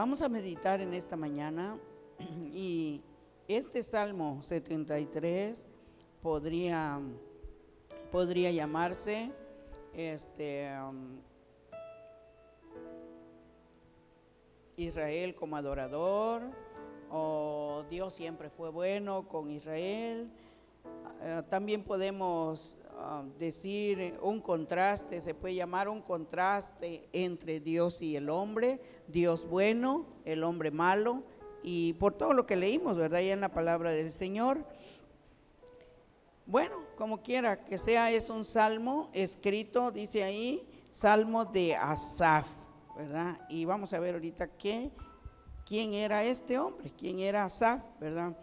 Vamos a meditar en esta mañana y este Salmo 73 podría llamarse Israel como adorador, o Dios siempre fue bueno con Israel. También podemos decir un contraste, se puede llamar un contraste entre Dios y el hombre, Dios bueno, el hombre malo, y por todo lo que leímos, ¿verdad? Ya en la palabra del Señor. Bueno, como quiera que sea, es un salmo escrito, dice ahí, salmo de Asaf, ¿verdad? Y vamos a ver ahorita quién era este hombre, quién era Asaf, ¿verdad?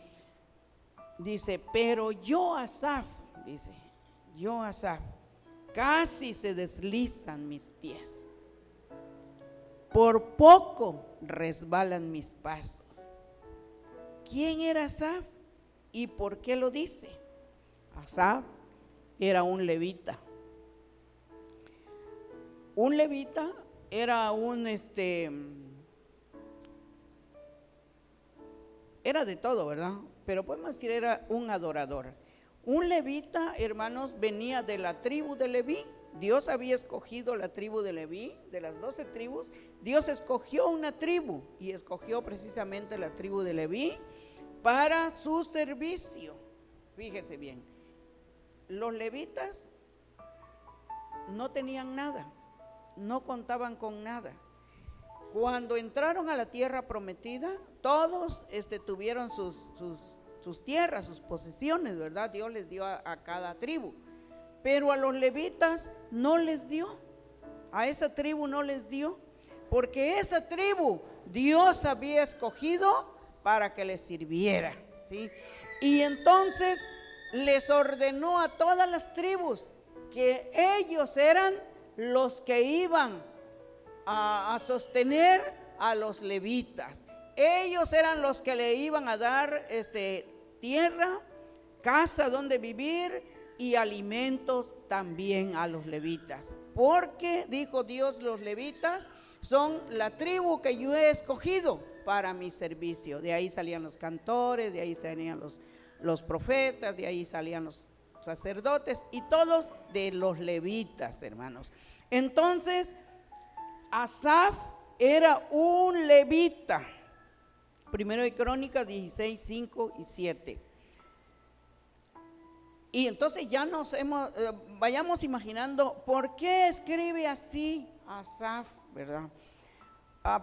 Dice, pero yo Asaf, dice, yo Asaf, casi se deslizan mis pies, por poco resbalan mis pasos. ¿Quién era Asaf y por qué lo dice? Asaf era un levita. Un levita era era de todo, ¿verdad? Pero podemos decir era un adorador. Un levita, hermanos, venía de la tribu de Leví. Dios había escogido la tribu de Leví, de las 12 tribus. Dios escogió una tribu y escogió precisamente la tribu de Leví para su servicio. Fíjese bien, los levitas no tenían nada, no contaban con nada. Cuando entraron a la tierra prometida, todos tuvieron sus tierras, sus posesiones, ¿verdad? Dios les dio a cada tribu, pero a los levitas no les dio, a esa tribu no les dio, porque esa tribu Dios había escogido para que les sirviera, ¿sí? Y entonces les ordenó a todas las tribus que ellos eran los que iban a sostener a los levitas. Ellos eran los que le iban a dar tierra, casa donde vivir y alimentos también a los levitas. Porque, dijo Dios, los levitas son la tribu que yo he escogido para mi servicio. De ahí salían los cantores, de ahí salían los profetas, de ahí salían los sacerdotes y todos de los levitas, hermanos. Entonces, Asaf era un levita. Primero de Crónicas 16, 5 y 7. Y entonces ya vayamos imaginando por qué escribe así Asaf, ¿verdad?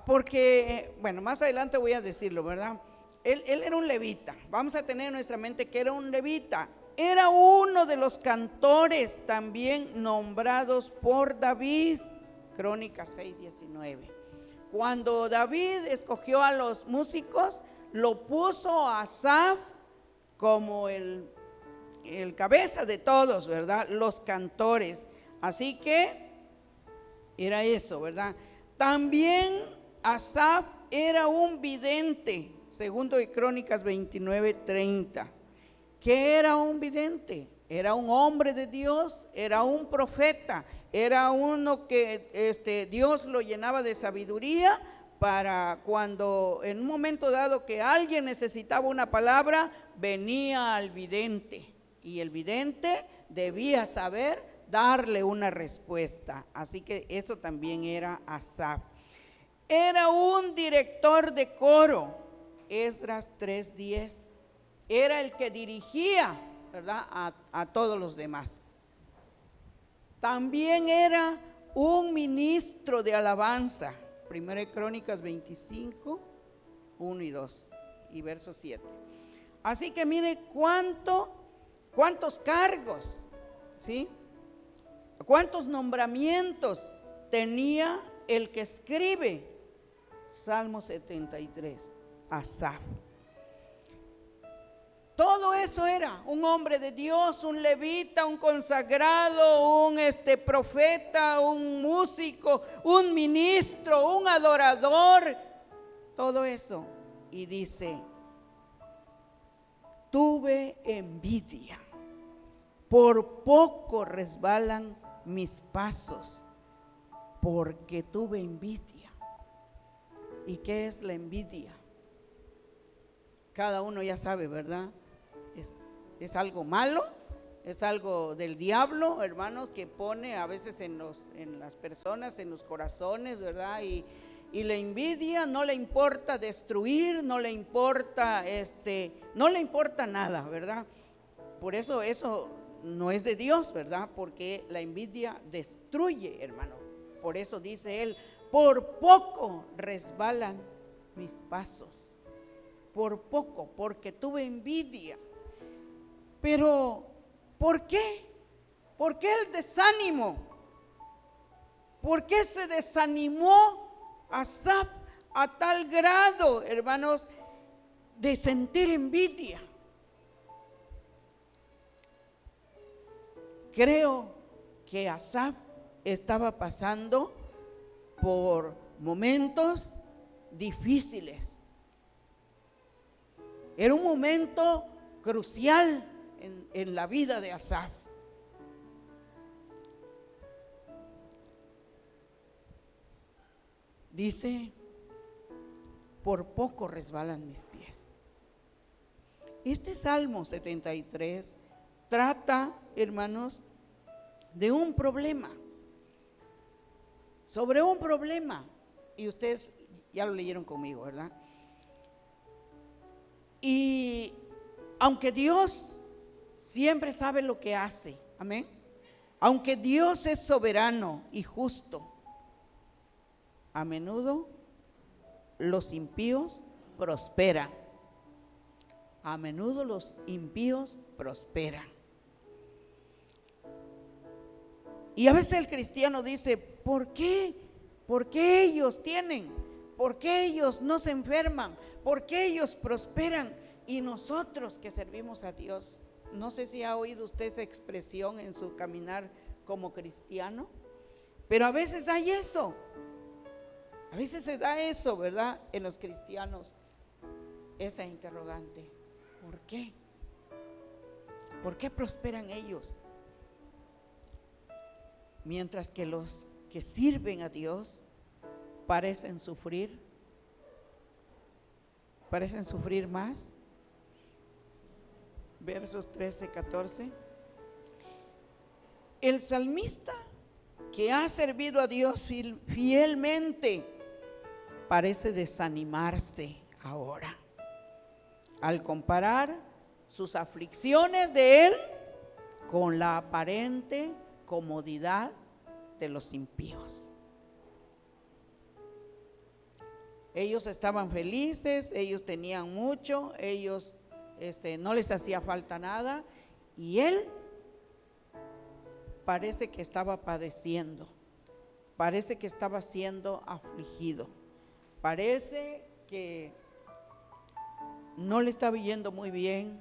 Porque, bueno, más adelante voy a decirlo, ¿verdad? Él era un levita. Vamos a tener en nuestra mente que era un levita. Era uno de los cantores también nombrados por David. Crónicas 6, 19. Cuando David escogió a los músicos, lo puso a Asaf como el cabeza de todos, ¿verdad? Los cantores. Así que era eso, ¿verdad? También Asaf era un vidente, segundo de Crónicas 29, 30. ¿Qué era un vidente? Era un hombre de Dios, era un profeta, era uno que Dios lo llenaba de sabiduría para cuando en un momento dado que alguien necesitaba una palabra, venía al vidente y el vidente debía saber darle una respuesta. Así que eso también era Asaf. Era un director de coro, Esdras 3:10. Era el que dirigía, ¿verdad?, a todos los demás. También era un ministro de alabanza. Primera de Crónicas 25, 1 y 2 y verso 7. Así que mire cuántos cargos, ¿sí? Cuántos nombramientos tenía el que escribe Salmo 73, Asaf. Todo eso era un hombre de Dios, un levita, un consagrado, un profeta, un músico, un ministro, un adorador, todo eso. Y dice, tuve envidia, por poco resbalan mis pasos, porque tuve envidia. ¿Y qué es la envidia? Cada uno ya sabe, ¿verdad? Es algo malo, es algo del diablo, hermanos, que pone a veces en las personas, en los corazones, ¿verdad? Y la envidia no le importa destruir, no le importa nada, ¿verdad? Por eso no es de Dios, ¿verdad? Porque la envidia destruye, hermano. Por eso dice él, por poco resbalan mis pasos. Por poco, porque tuve envidia. Pero, ¿por qué? ¿Por qué el desánimo? ¿Por qué se desanimó Asaf a tal grado, hermanos, de sentir envidia? Creo que Asaf estaba pasando por momentos difíciles. Era un momento crucial en la vida de Asaf. Dice, por poco resbalan mis pies. Este Salmo 73 trata, hermanos, de un problema, sobre un problema, y ustedes ya lo leyeron conmigo, ¿verdad? Y aunque Dios siempre sabe lo que hace, amén, aunque Dios es soberano y justo, a menudo los impíos prosperan. A menudo los impíos prosperan. Y a veces el cristiano dice, ¿por qué? ¿Por qué ellos tienen? ¿Por qué ellos no se enferman? ¿Por qué ellos prosperan? Y nosotros que servimos a Dios, no sé si ha oído usted esa expresión en su caminar como cristiano, pero a veces hay eso. A veces se da eso, ¿verdad? En los cristianos, esa interrogante. ¿Por qué? ¿Por qué prosperan ellos? Mientras que los que sirven a Dios parecen sufrir más. Versos 13, 14. El salmista que ha servido a Dios fielmente parece desanimarse ahora al comparar sus aflicciones de él con la aparente comodidad de los impíos. Ellos estaban felices, ellos tenían mucho, ellos no les hacía falta nada, y él parece que estaba padeciendo, parece que estaba siendo afligido, parece que no le estaba yendo muy bien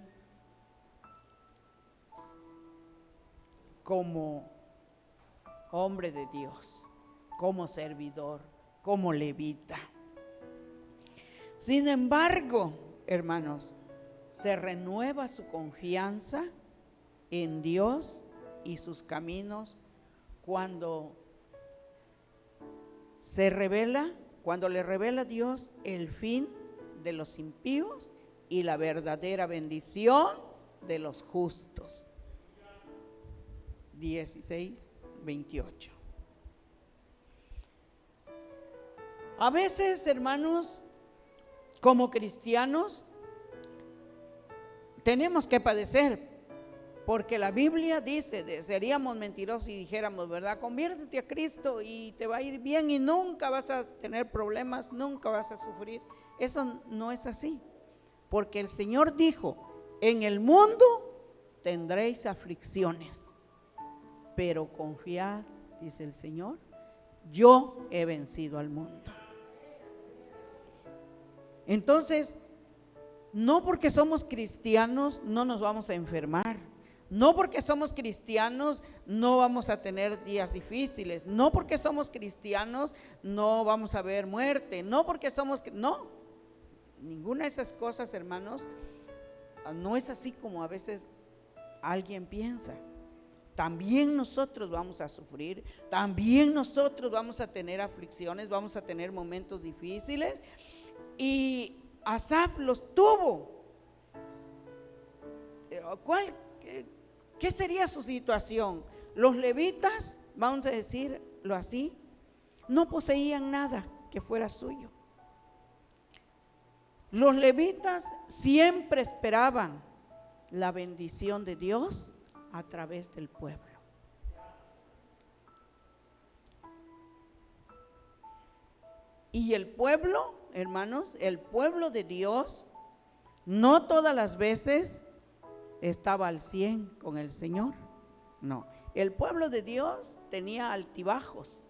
como hombre de Dios, como servidor, como levita. Sin embargo, hermanos, se renueva su confianza en Dios y sus caminos cuando le revela Dios el fin de los impíos y la verdadera bendición de los justos. 16, 28. A veces, hermanos, como cristianos, tenemos que padecer, porque la Biblia dice, seríamos mentirosos si dijéramos, ¿verdad? Conviértete a Cristo y te va a ir bien y nunca vas a tener problemas, nunca vas a sufrir. Eso no es así, porque el Señor dijo, en el mundo tendréis aflicciones, pero confiad, dice el Señor, yo he vencido al mundo. Entonces, no porque somos cristianos no nos vamos a enfermar, no porque somos cristianos no vamos a tener días difíciles, no porque somos cristianos no vamos a ver muerte, no, ninguna de esas cosas, hermanos, no es así como a veces alguien piensa. también nosotros vamos a sufrir, también nosotros vamos a tener aflicciones, vamos a tener momentos difíciles, y Asaf los tuvo. ¿Qué sería su situación? Los levitas, vamos a decirlo así, no poseían nada que fuera suyo. Los levitas siempre esperaban la bendición de Dios a través del pueblo. Y el pueblo, hermanos, el pueblo de Dios, no todas las veces estaba al 100 con el Señor. No, el pueblo de Dios tenía altibajos.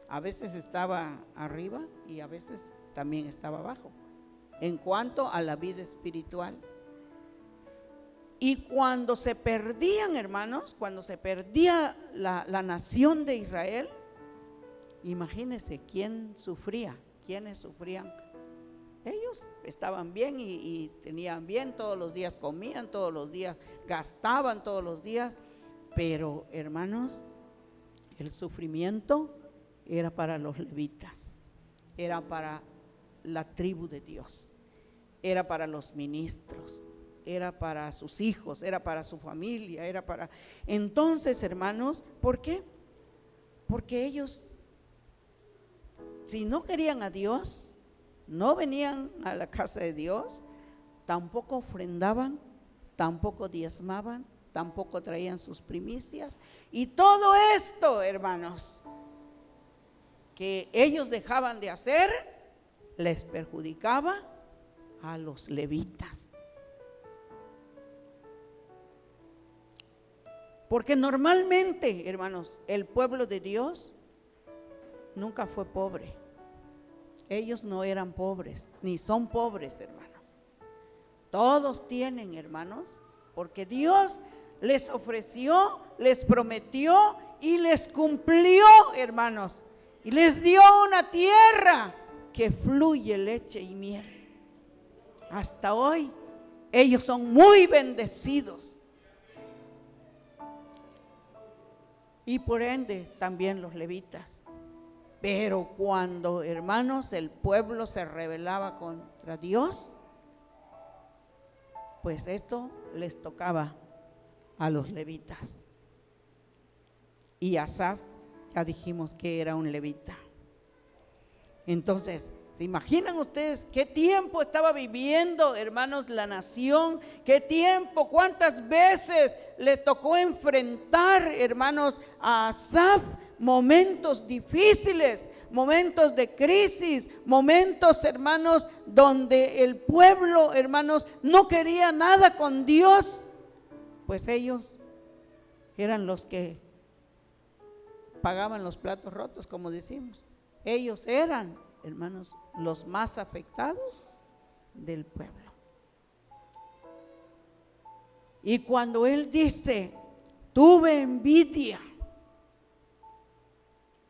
A veces estaba arriba y a veces también estaba abajo, en cuanto a la vida espiritual. Y cuando se perdían, hermanos, cuando se perdía la nación de Israel, imagínense quiénes sufrían. Ellos estaban bien y tenían bien, todos los días comían, todos los días gastaban, todos los días. Pero, hermanos, el sufrimiento era para los levitas, era para la tribu de Dios, era para los ministros, era para sus hijos, era para su familia, era para… Entonces, hermanos, ¿por qué? Porque ellos, si no querían a Dios, no venían a la casa de Dios, tampoco ofrendaban, tampoco diezmaban, tampoco traían sus primicias. Y todo esto, hermanos, que ellos dejaban de hacer, les perjudicaba a los levitas. Porque normalmente, hermanos, el pueblo de Dios nunca fue pobre. Ellos no eran pobres, ni son pobres, hermanos. Todos tienen, hermanos, porque Dios les ofreció, les prometió y les cumplió, hermanos. Y les dio una tierra que fluye leche y miel. Hasta hoy ellos son muy bendecidos. Y por ende también los levitas. Pero cuando, hermanos, el pueblo se rebelaba contra Dios, pues esto les tocaba a los levitas. Y Asaf, ya dijimos que era un levita. Entonces, ¿se imaginan ustedes qué tiempo estaba viviendo, hermanos, la nación? ¿Qué tiempo? ¿Cuántas veces le tocó enfrentar, hermanos, a Asaf? Momentos difíciles, momentos de crisis, momentos, hermanos, donde el pueblo, hermanos, no quería nada con Dios. Pues ellos eran los que pagaban los platos rotos, como decimos. Ellos eran, hermanos, los más afectados del pueblo. Y cuando él dice, tuve envidia,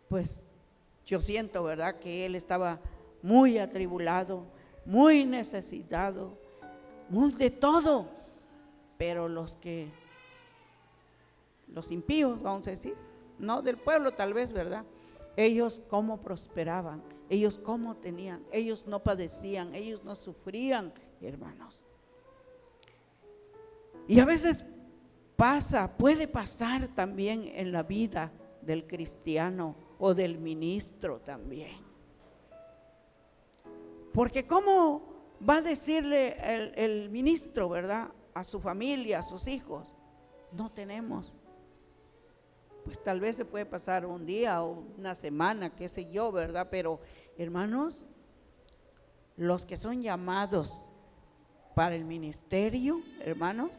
pues yo siento, ¿verdad?, que él estaba muy atribulado, muy necesitado, muy de todo. Pero los impíos, vamos a decir, no del pueblo tal vez, ¿verdad?, ellos cómo prosperaban, ellos cómo tenían, ellos no padecían, ellos no sufrían, hermanos. Y a veces puede pasar también en la vida del cristiano o del ministro también. Porque ¿cómo va a decirle el ministro, verdad, a su familia, a sus hijos? No tenemos. Pues tal vez se puede pasar un día o una semana, qué sé yo, ¿verdad? Pero, hermanos, los que son llamados para el ministerio, hermanos,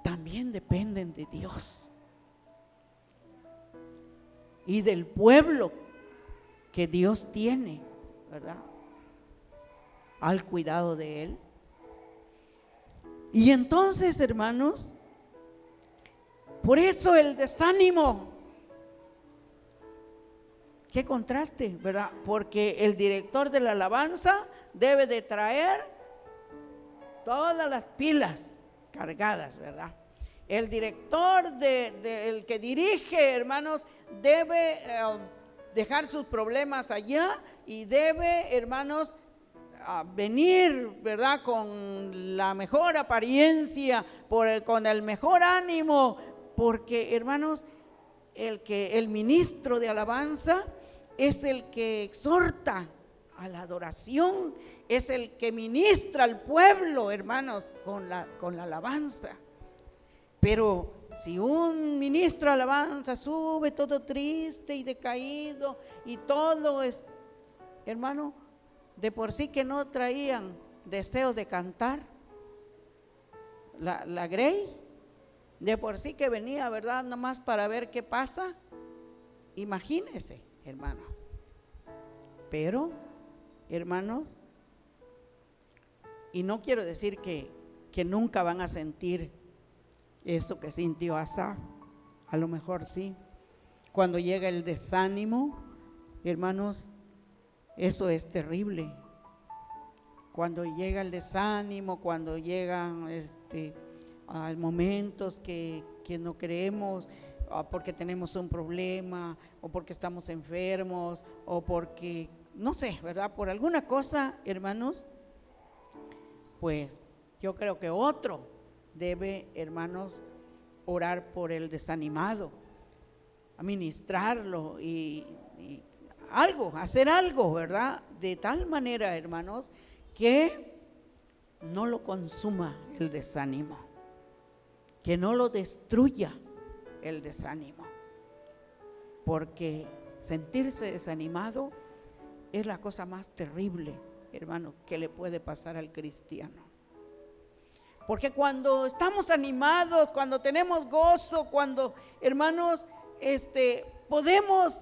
también dependen de Dios y del pueblo que Dios tiene, ¿verdad?, al cuidado de él. Y entonces, hermanos, por eso el desánimo. Qué contraste, ¿verdad? Porque el director de la alabanza debe de traer todas las pilas cargadas, ¿verdad? El director, el que dirige, hermanos, debe dejar sus problemas allá y debe, hermanos, venir, ¿verdad?, con la mejor apariencia, con el mejor ánimo, porque, hermanos, el ministro de alabanza es el que exhorta a la adoración, es el que ministra al pueblo, hermanos, con la alabanza. Pero si un ministro de alabanza sube todo triste y decaído y todo es, hermano, de por sí que no traían deseo de cantar, la Grey, de por sí que venía, ¿verdad?, nomás para ver qué pasa. Imagínense, hermanos. Pero, hermanos, y no quiero decir que nunca van a sentir eso que sintió Asaf, a lo mejor sí. Cuando llega el desánimo, hermanos, eso es terrible. Cuando llega el desánimo, cuando llegan momentos que no queremos, porque tenemos un problema, o porque estamos enfermos, o porque, no sé, ¿verdad?, por alguna cosa, hermanos, pues yo creo que otro debe, hermanos, orar por el desanimado, ministrarlo y hacer algo, ¿verdad?, de tal manera, hermanos, que no lo consuma el desánimo, que no lo destruya el desánimo, porque sentirse desanimado es la cosa más terrible, hermano, que le puede pasar al cristiano. Porque cuando estamos animados, cuando tenemos gozo, cuando, hermanos, podemos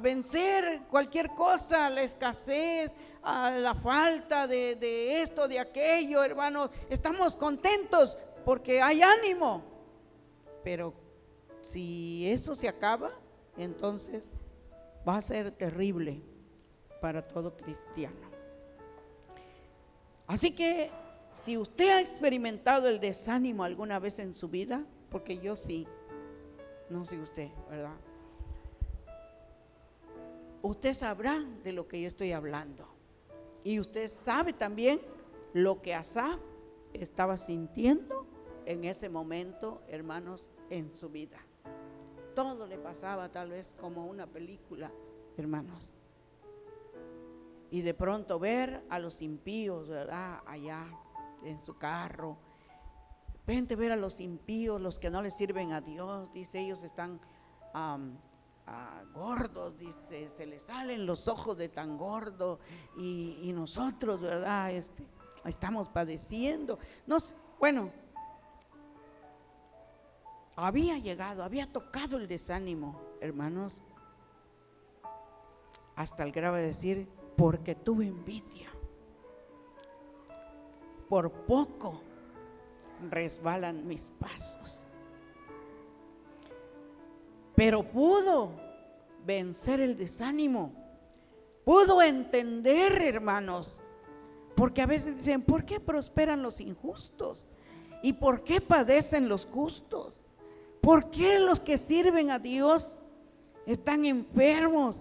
vencer cualquier cosa, la escasez, la falta de esto, de aquello, hermanos, estamos contentos porque hay ánimo. Pero si eso se acaba, entonces va a ser terrible para todo cristiano. Así que si usted ha experimentado el desánimo alguna vez en su vida, porque yo sí, no sé usted, ¿verdad?, usted sabrá de lo que yo estoy hablando. Y usted sabe también lo que Asaf estaba sintiendo en ese momento, hermanos, en su vida. Todo le pasaba tal vez como una película, hermanos. Y de pronto ver a los impíos, ¿verdad?, allá en su carro. De repente ver a los impíos, los que no le sirven a Dios, dice, ellos están gordos, dice, se les salen los ojos de tan gordo, y nosotros, ¿verdad?, estamos padeciendo. No sé, bueno, había tocado el desánimo, hermanos, hasta el grado de decir, porque tuve envidia, por poco resbalan mis pasos. Pero pudo vencer el desánimo, pudo entender, hermanos, porque a veces dicen, ¿por qué prosperan los injustos? ¿Y por qué padecen los justos? ¿Por qué los que sirven a Dios están enfermos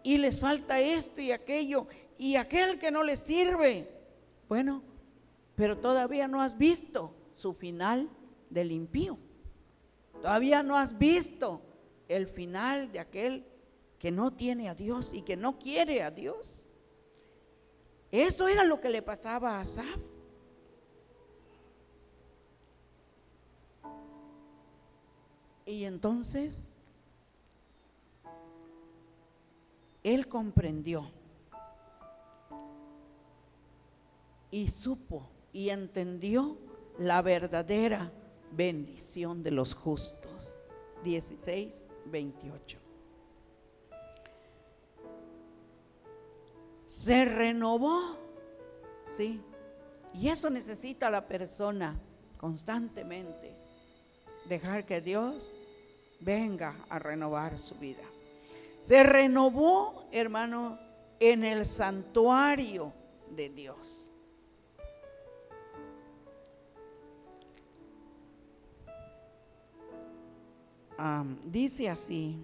y les falta esto y aquello, y aquel que no les sirve? Bueno, pero todavía no has visto su final del impío. Todavía no has visto el final de aquel que no tiene a Dios y que no quiere a Dios. Eso era lo que le pasaba a Asaf. Y entonces él comprendió y supo y entendió la verdadera bendición de los justos. 16:28. Se renovó, ¿sí? Y eso necesita la persona constantemente, dejar que Dios venga a renovar su vida. Se renovó, hermano, en el santuario de Dios. dice así.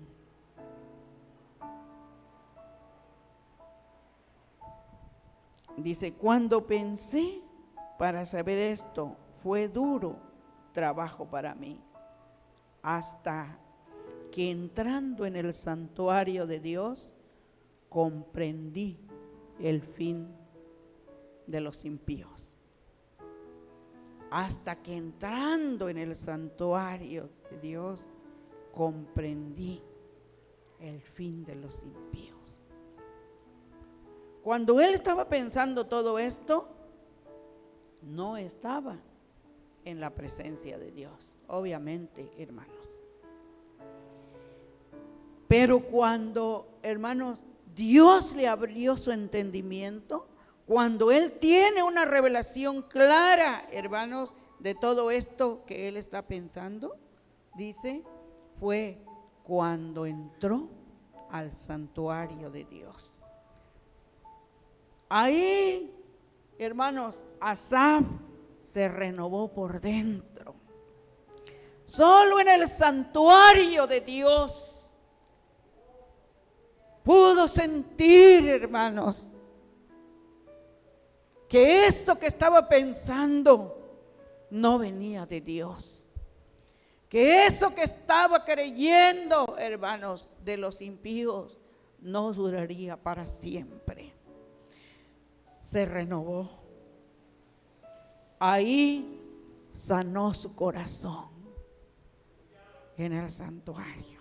Dice, cuando pensé para saber esto, fue duro trabajo para mí, hasta que entrando en el santuario de Dios, comprendí el fin de los impíos. Hasta que entrando en el santuario de Dios, comprendí el fin de los impíos. Cuando él estaba pensando todo esto, no estaba en la presencia de Dios, obviamente, hermanos. Pero cuando, hermanos, Dios le abrió su entendimiento, cuando él tiene una revelación clara, hermanos, de todo esto que él está pensando, dice, fue cuando entró al santuario de Dios. Ahí, hermanos, Asaf se renovó por dentro. Solo en el santuario de Dios pudo sentir, hermanos, que esto que estaba pensando no venía de Dios. Que eso que estaba creyendo, hermanos, de los impíos, no duraría para siempre. Se renovó. Ahí sanó su corazón, en el santuario.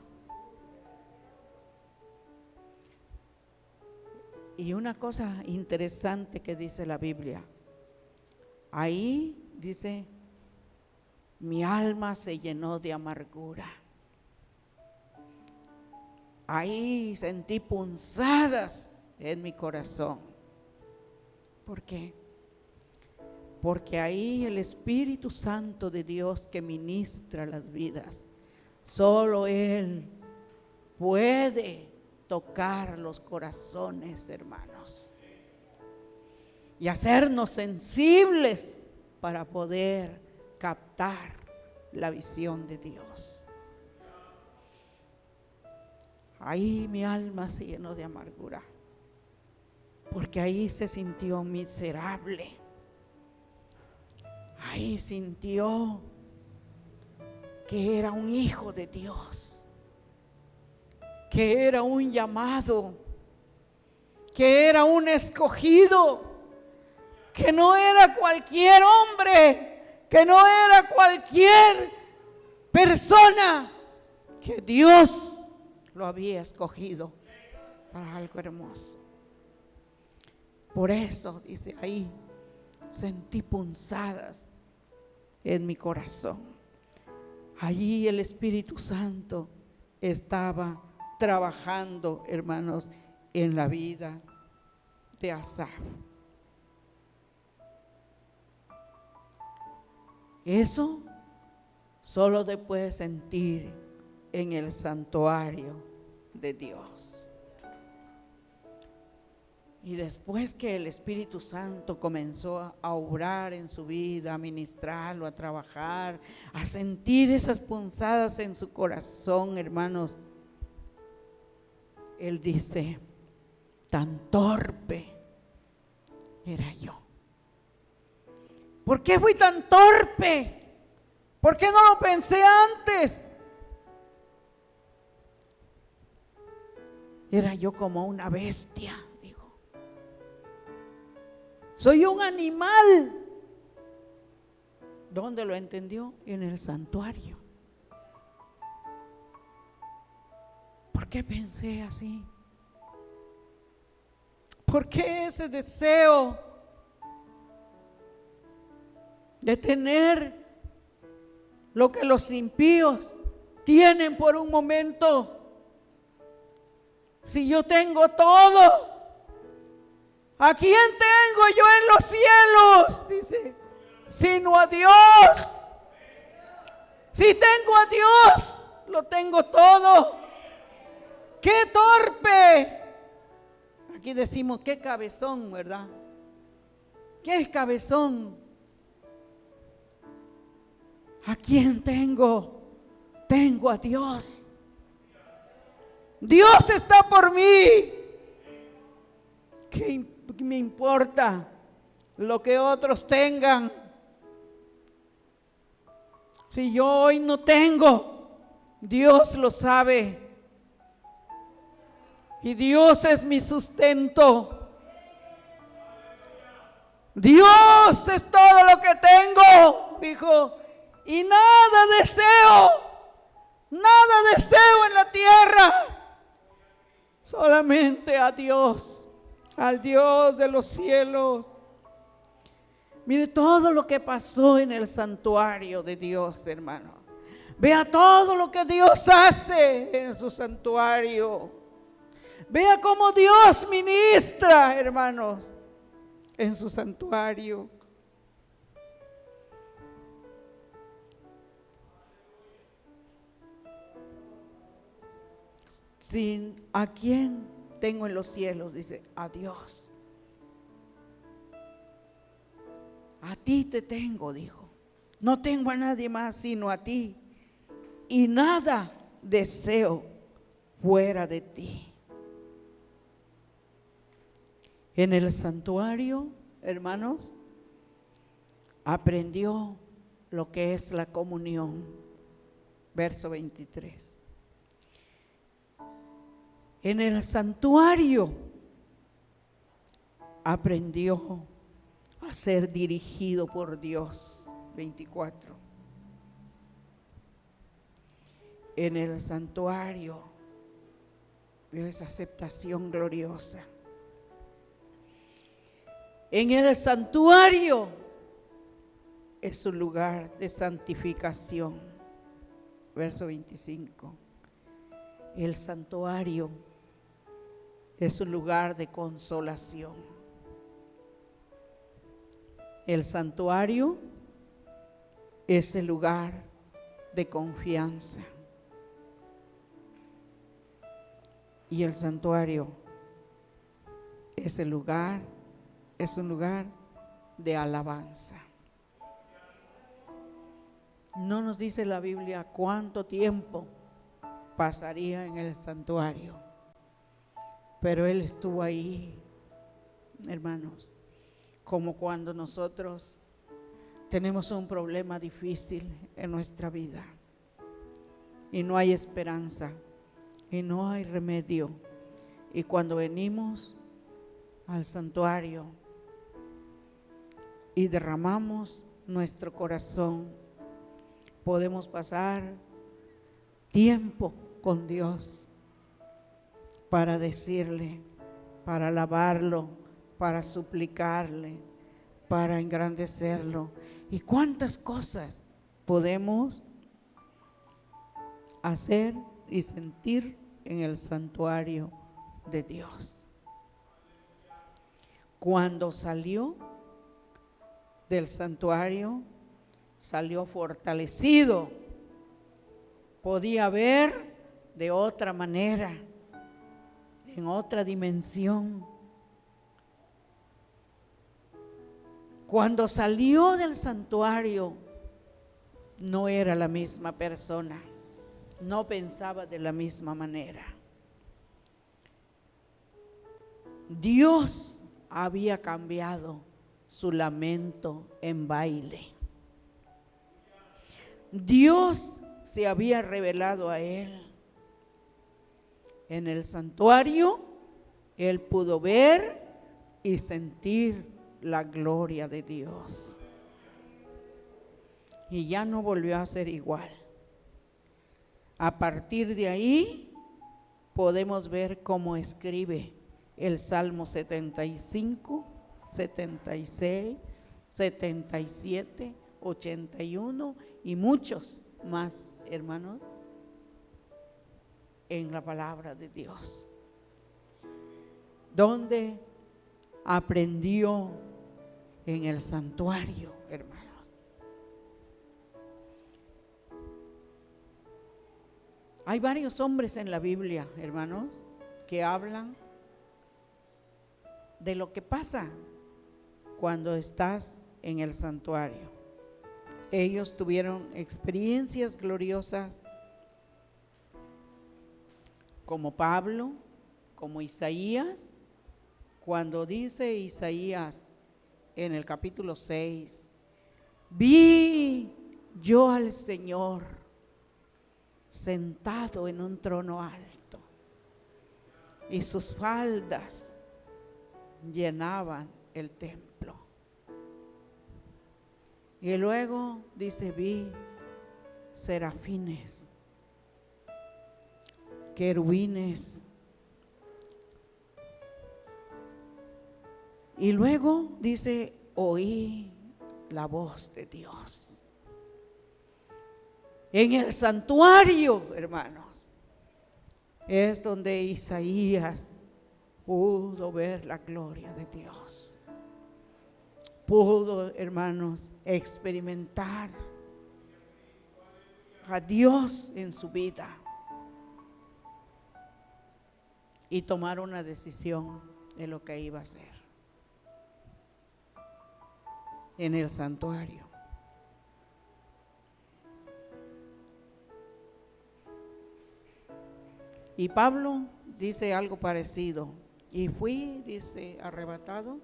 Y una cosa interesante que dice la Biblia, ahí dice, mi alma se llenó de amargura. Ahí sentí punzadas en mi corazón. ¿Por qué? Porque ahí el Espíritu Santo de Dios que ministra las vidas, solo Él puede tocar los corazones, hermanos, y hacernos sensibles para poder captar la visión de Dios. Ahí mi alma se llenó de amargura, porque ahí se sintió miserable. Ahí sintió que era un hijo de Dios, que era un llamado, que era un escogido, que no era cualquier hombre, que no era cualquier persona, que Dios lo había escogido para algo hermoso. Por eso, dice ahí, sentí punzadas en mi corazón. Allí el Espíritu Santo estaba trabajando, hermanos, en la vida de Asaf. Eso solo se puede sentir en el santuario de Dios. Y después que el Espíritu Santo comenzó a obrar en su vida, a ministrarlo, a trabajar, a sentir esas punzadas en su corazón, hermanos, él dice, tan torpe era yo. ¿Por qué fui tan torpe? ¿Por qué no lo pensé antes? Era yo como una bestia. Soy un animal. ¿Dónde lo entendió? En el santuario. ¿Por qué pensé así? ¿Por qué ese deseo de tener lo que los impíos tienen por un momento? Si yo tengo todo, ¿a quién tengo yo en los cielos? Dice, sino a Dios. Si tengo a Dios, lo tengo todo. ¡Qué torpe! Aquí decimos, qué cabezón, ¿verdad? ¿Qué cabezón? ¿A quién tengo tengo a Dios. Dios está por mí. ¿Qué me importa lo que otros tengan? Si yo hoy no tengo, Dios lo sabe. Y Dios es mi sustento. Dios es todo lo que tengo, dijo. Y nada deseo en la tierra. Solamente a Dios, al Dios de los cielos. Mire todo lo que pasó en el santuario de Dios, hermano. Vea todo lo que Dios hace en su santuario. Vea cómo Dios ministra, hermanos, en su santuario. ¿A quién tengo en los cielos? Dice, a Dios. A ti te tengo, dijo. No tengo a nadie más sino a ti. Y nada deseo fuera de ti. En el santuario, hermanos, aprendió lo que es la comunión. Verso 23. En el santuario aprendió a ser dirigido por Dios. 24. En el santuario vio esa aceptación gloriosa. En el santuario es un lugar de santificación. Verso 25. El santuario es un lugar de consolación. El santuario es el lugar de confianza. Y el santuario es un lugar de alabanza. No nos dice la Biblia cuánto tiempo pasaría en el santuario, pero Él estuvo ahí, hermanos, como cuando nosotros tenemos un problema difícil en nuestra vida y no hay esperanza y no hay remedio, y cuando venimos al santuario y derramamos nuestro corazón, podemos pasar tiempo con Dios para decirle, para alabarlo, para suplicarle, para engrandecerlo. ¿Y cuántas cosas podemos hacer y sentir en el santuario de Dios? Cuando salió del santuario, salió fortalecido. Podía ver de otra manera, en otra dimensión. Cuando salió del santuario, no era la misma persona, no pensaba de la misma manera. Dios había cambiado su lamento en baile. Dios se había revelado a él. En el santuario, él pudo ver y sentir la gloria de Dios. Y ya no volvió a ser igual. A partir de ahí, podemos ver cómo escribe el Salmo 75, 76, 77, 81 y muchos más, hermanos, en la palabra de Dios, donde aprendió en el santuario, hermanos. Hay varios hombres en la Biblia, hermanos, que hablan de lo que pasa cuando estás en el santuario. Ellos tuvieron experiencias gloriosas como Pablo, como Isaías, cuando dice Isaías en el capítulo 6, vi yo al Señor sentado en un trono alto y sus faldas llenaban el templo. Y luego dice, vi serafines, querubines. Y luego dice, oí la voz de Dios. En el santuario, hermanos, es donde Isaías pudo ver la gloria de Dios. Pudo, hermanos, experimentar a Dios en su vida y tomar una decisión de lo que iba a hacer en el santuario. Y Pablo dice algo parecido. Y fui, dice, arrebatado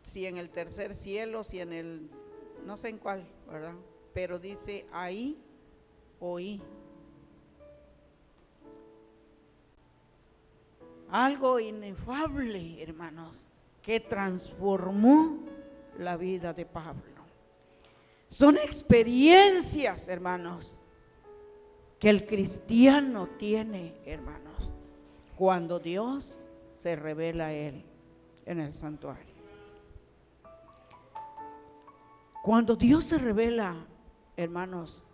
si en el tercer cielo, si en el, no sé en cuál, ¿verdad? Pero dice, ahí oí algo inefable, hermanos, que transformó la vida de Pablo. Son experiencias, hermanos, que el cristiano tiene, hermanos, cuando Dios se revela a él en el santuario. Cuando Dios se revela, hermanos,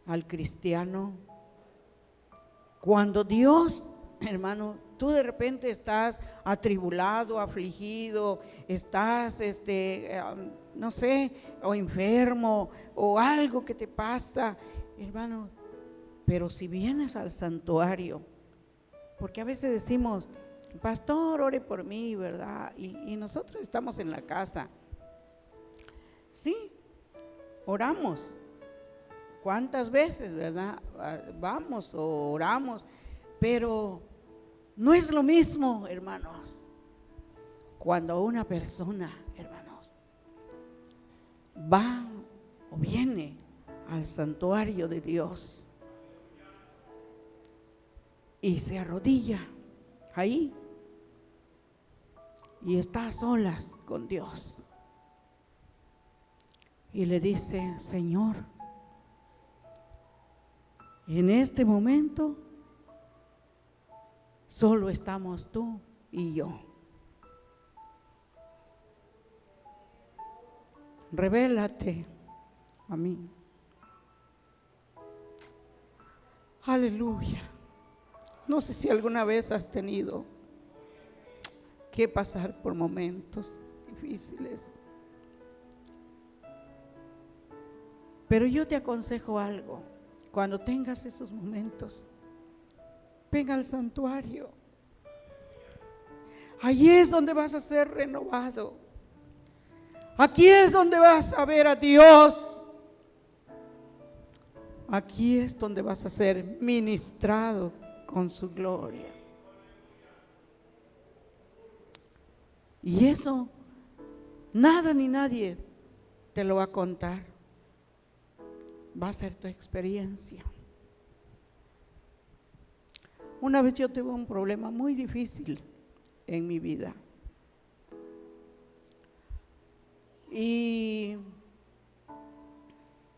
al cristiano, cuando Dios, hermano, tú de repente estás atribulado, afligido, estás, no sé, o enfermo, o algo que te pasa, hermano, pero si vienes al santuario, porque a veces decimos, pastor, ore por mí, ¿verdad? Y nosotros estamos en la casa, sí, oramos. ¿Cuántas veces, verdad? Vamos o oramos, pero no es lo mismo, hermanos, cuando una persona, hermanos, va o viene al santuario de Dios y se arrodilla ahí y está a solas con Dios y le dice, Señor, en este momento solo estamos tú y yo. Revélate a mí. Aleluya. No sé si alguna vez has tenido que pasar por momentos difíciles, pero yo te aconsejo algo. Cuando tengas esos momentos, ven al santuario. Allí es donde vas a ser renovado. Aquí es donde vas a ver a Dios. Aquí es donde vas a ser ministrado con su gloria. Y eso, nada ni nadie te lo va a contar. Va a ser tu experiencia. Una vez yo tuve un problema muy difícil en mi vida. Y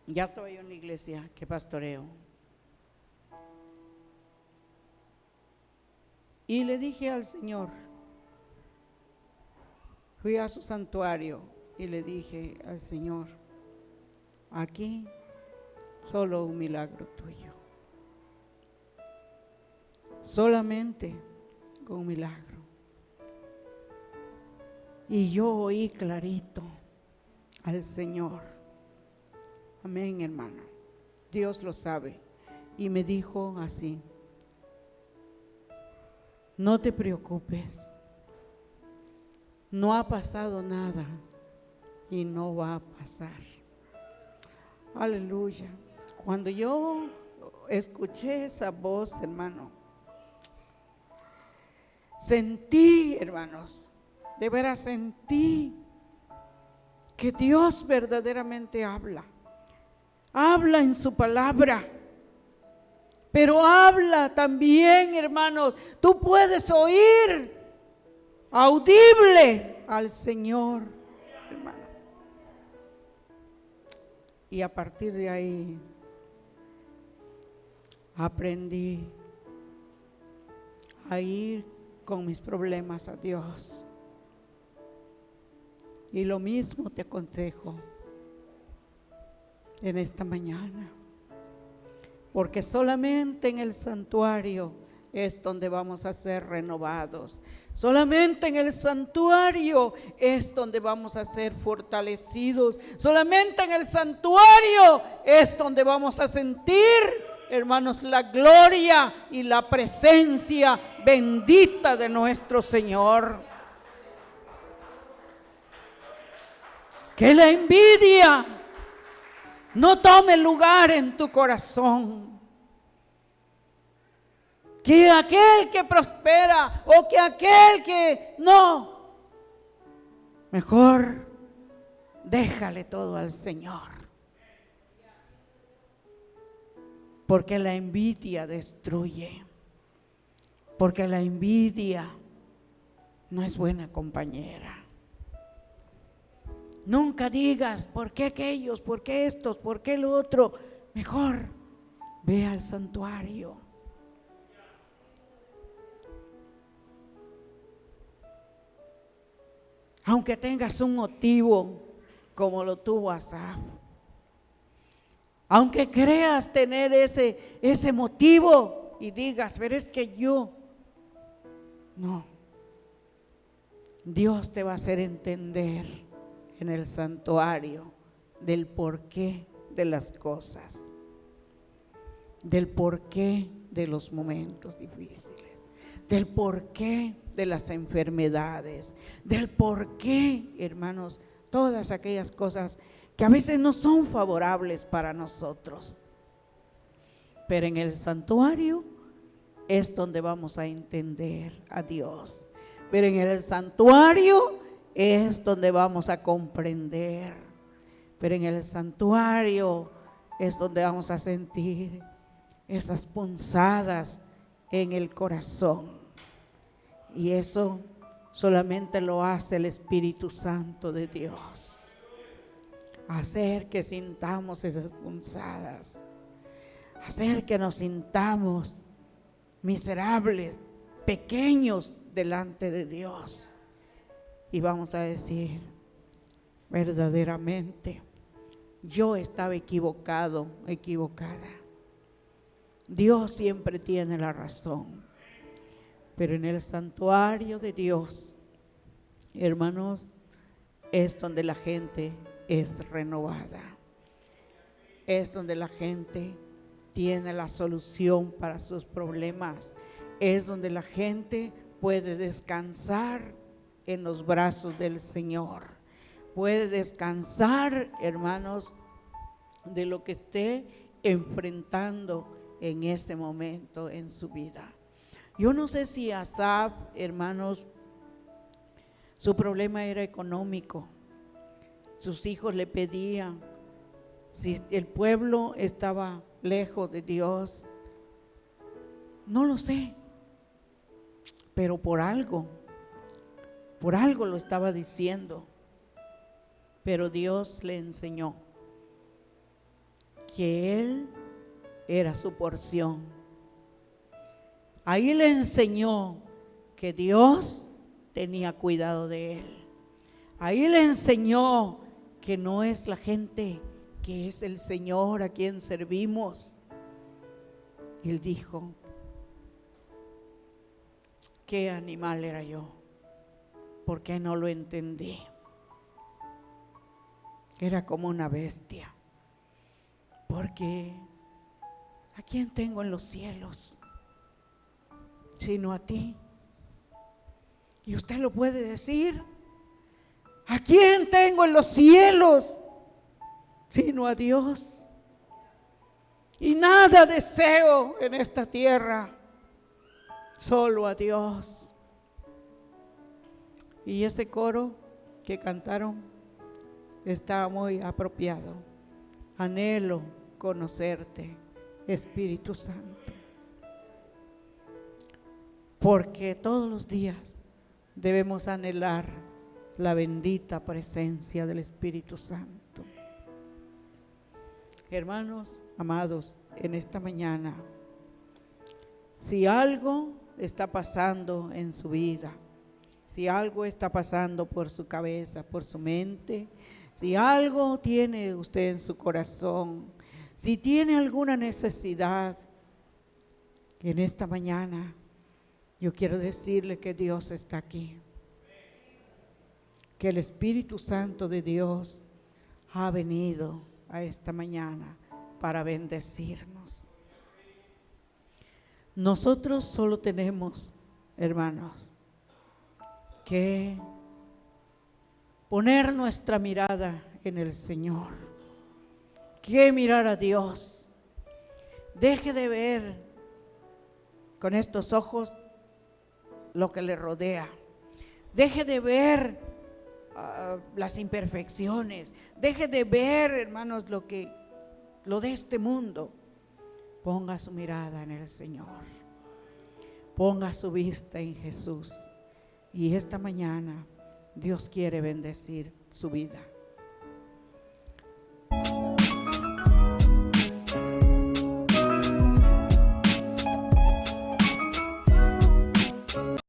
ya estaba yo en la iglesia que pastoreo. Y le dije al Señor, fui a su santuario y le dije al Señor, aquí solo un milagro tuyo. Solamente con un milagro. Y yo oí clarito al Señor. Amén, hermano. Dios lo sabe. Y me dijo así, no te preocupes. No ha pasado nada y no va a pasar. Aleluya. Cuando yo escuché esa voz, hermano, sentí, hermanos, de veras sentí que Dios verdaderamente habla. Habla en su palabra, pero habla también, hermanos. Tú puedes oír audible al Señor, hermano. Y a partir de ahí aprendí a ir con mis problemas a Dios. Y lo mismo te aconsejo en esta mañana, porque solamente en el santuario es donde vamos a ser renovados. Solamente en el santuario es donde vamos a ser fortalecidos. Solamente en el santuario es donde vamos a sentir, hermanos, la gloria y la presencia bendita de nuestro Señor. Que la envidia no tome lugar en tu corazón. Que aquel que prospera o que aquel que no, mejor déjale todo al Señor. Porque la envidia destruye. Porque la envidia no es buena compañera. Nunca digas, ¿por qué aquellos? ¿Por qué estos? ¿Por qué lo otro? Mejor ve al santuario. Aunque tengas un motivo como lo tuvo Asaf. Aunque creas tener ese motivo y digas, pero es que yo. No. Dios te va a hacer entender en el santuario del porqué de las cosas, del porqué de los momentos difíciles, del porqué de las enfermedades, del porqué, hermanos, todas aquellas cosas que a veces no son favorables para nosotros. Pero en el santuario es donde vamos a entender a Dios. Pero en el santuario es donde vamos a comprender. Pero en el santuario es donde vamos a sentir esas punzadas en el corazón. Y eso solamente lo hace el Espíritu Santo de Dios. Hacer que sintamos esas punzadas. Hacer que nos sintamos miserables, pequeños delante de Dios. Y vamos a decir, verdaderamente, yo estaba equivocado, equivocada. Dios siempre tiene la razón. Pero en el santuario de Dios, hermanos, es donde la gente es renovada. Es donde la gente tiene la solución para sus problemas. Es donde la gente puede descansar en los brazos del Señor. Puede descansar, hermanos, de lo que esté enfrentando en ese momento en su vida. Yo no sé si Asaf, hermanos, su problema era económico. Sus hijos le pedían, si el pueblo estaba lejos de Dios, no lo sé, pero por algo lo estaba diciendo. Pero Dios le enseñó que Él era su porción. Ahí le enseñó que Dios tenía cuidado de él. Ahí le enseñó que no es la gente, que es el Señor a quien servimos. Él dijo, ¿qué animal era yo? ¿Por qué no lo entendí? Era como una bestia. Porque ¿a quién tengo en los cielos sino a ti? Y usted lo puede decir. ¿A quién tengo en los cielos sino a Dios? Y nada deseo en esta tierra, solo a Dios. Y ese coro que cantaron está muy apropiado. Anhelo conocerte, Espíritu Santo. Porque todos los días debemos anhelar la bendita presencia del Espíritu Santo. Hermanos amados, en esta mañana, si algo está pasando en su vida, si algo está pasando por su cabeza, por su mente, si algo tiene usted en su corazón, si tiene alguna necesidad, en esta mañana yo quiero decirle que Dios está aquí, que el Espíritu Santo de Dios ha venido a esta mañana para bendecirnos. Nosotros solo tenemos, hermanos, que poner nuestra mirada en el Señor, que mirar a Dios. Deje de ver con estos ojos lo que le rodea. Deje de ver las imperfecciones. Deje de ver, hermanos, lo de este mundo. Ponga su mirada en el Señor. Ponga su vista en Jesús. Y esta mañana Dios quiere bendecir su vida.